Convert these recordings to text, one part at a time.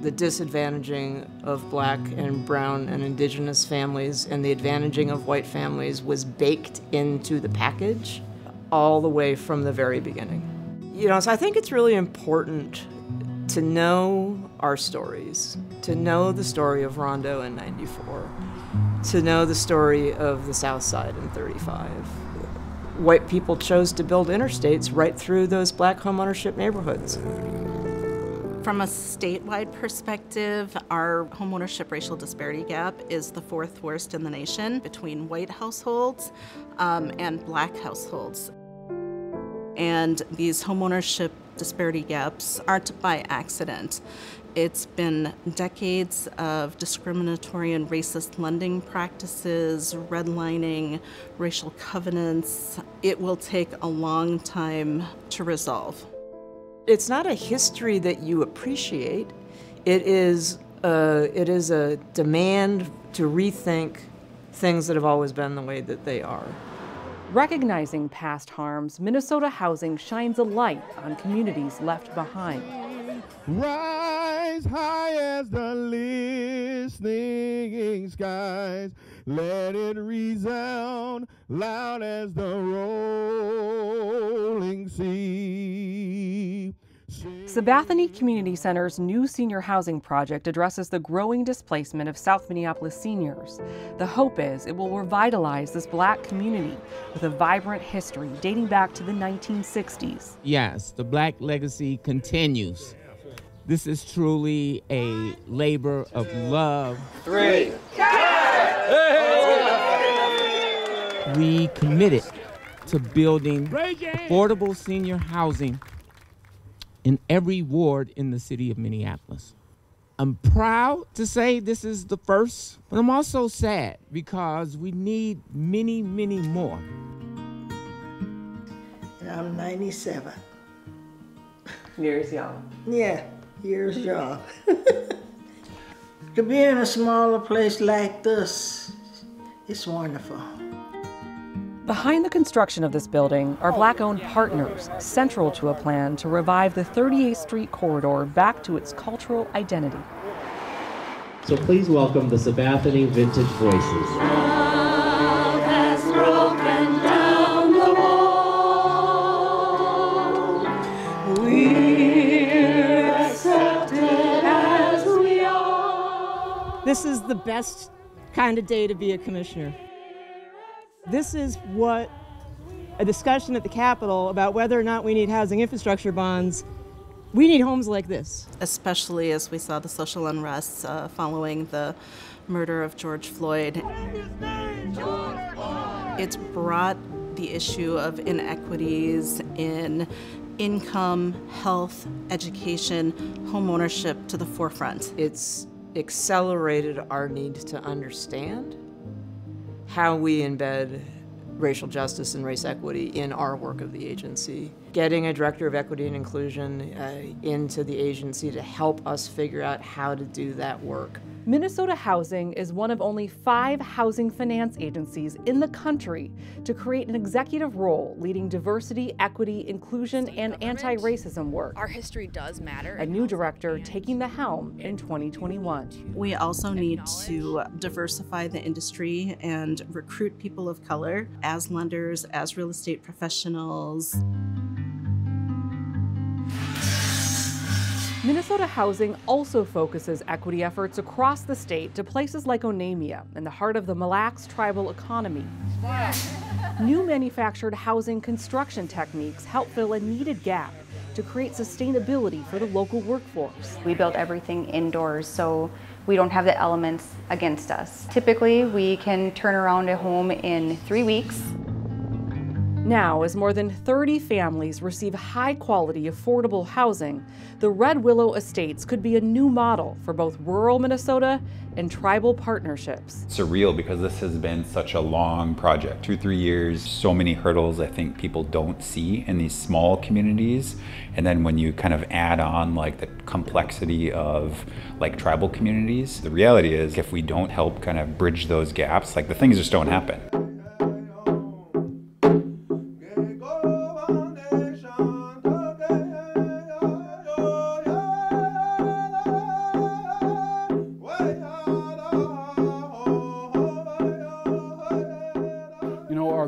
The disadvantaging of Black and brown and indigenous families and the advantaging of white families was baked into the package all the way from the very beginning. So I think it's really important to know our stories, to know the story of Rondo in '94, to know the story of the South Side in '35. White people chose to build interstates right through those Black homeownership neighborhoods. From a statewide perspective, our homeownership racial disparity gap is the 4th worst in the nation between white households and Black households. And these homeownership disparity gaps aren't by accident. It's been decades of discriminatory and racist lending practices, redlining, racial covenants. It will take a long time to resolve. It's not a history that you appreciate. It is a demand to rethink things that have always been the way that they are. Recognizing past harms, Minnesota Housing shines a light on communities left behind. Rise high as the listening skies, let it resound loud as the rolling sea. Sabathani Community Center's new senior housing project addresses the growing displacement of South Minneapolis seniors. The hope is it will revitalize this Black community with a vibrant history dating back to the 1960s. Yes, the Black legacy continues. This is truly a labor of love. 3. We committed to building affordable senior housing in every ward in the city of Minneapolis. I'm proud to say this is the first, but I'm also sad because we need many, many more. And I'm 97. Years young. Yeah, years young. To be in a smaller place like this, it's wonderful. Behind the construction of this building are Black-owned partners, central to a plan to revive the 38th Street corridor back to its cultural identity. So please welcome the Sabathani Vintage Voices. Love has broken down the wall. We're accepted as we are. This is the best kind of day to be a commissioner. This is what a discussion at the Capitol about whether or not we need housing infrastructure bonds. We need homes like this. Especially as we saw the social unrest following the murder of George Floyd. It's brought the issue of inequities in income, health, education, homeownership to the forefront. It's accelerated our need to understand how we embed racial justice and race equity in our work of the agency. Getting a director of equity and inclusion into the agency to help us figure out how to do that work. Minnesota Housing is one of only 5 housing finance agencies in the country to create an executive role leading diversity, equity, inclusion, and anti-racism work. Our history does matter. A new director taking the helm in 2021. We also need to diversify the industry and recruit people of color as lenders, as real estate professionals. Minnesota Housing also focuses equity efforts across the state to places like Onamia, in the heart of the Mille Lacs tribal economy. New manufactured housing construction techniques help fill a needed gap to create sustainability for the local workforce. We build everything indoors, so we don't have the elements against us. Typically, we can turn around a home in 3 weeks. Now, as more than 30 families receive high-quality, affordable housing, the Red Willow Estates could be a new model for both rural Minnesota and tribal partnerships. Surreal because this has been such a long project, 2-3 years, so many hurdles I think people don't see in these small communities. And then when you kind of add on like the complexity of like tribal communities, the reality is if we don't help kind of bridge those gaps, like the things just don't happen.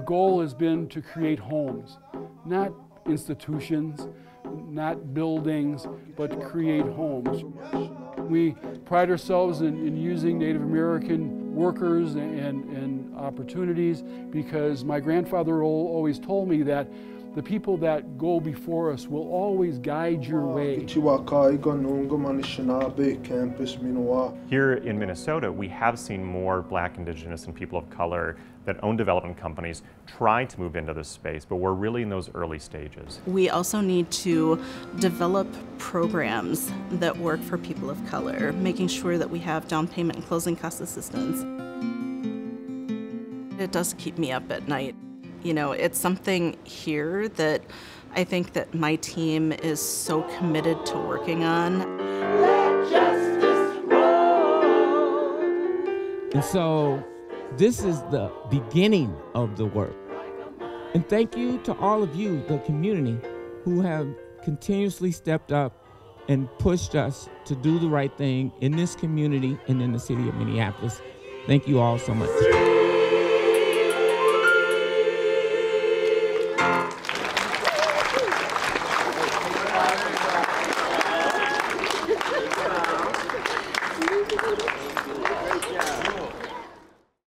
goal has been to create homes, not institutions, not buildings, but create homes. We pride ourselves in using Native American workers and opportunities, because my grandfather always told me that the people that go before us will always guide your way. Here in Minnesota, we have seen more Black, Indigenous, and people of color that own development companies try to move into this space, but we're really in those early stages. We also need to develop programs that work for people of color, making sure that we have down payment and closing cost assistance. It does keep me up at night. You know, it's something here that I think that my team is so committed to working on. Let justice roll. And so this is the beginning of the work. And thank you to all of you, the community, who have continuously stepped up and pushed us to do the right thing in this community and in the city of Minneapolis. Thank you all so much.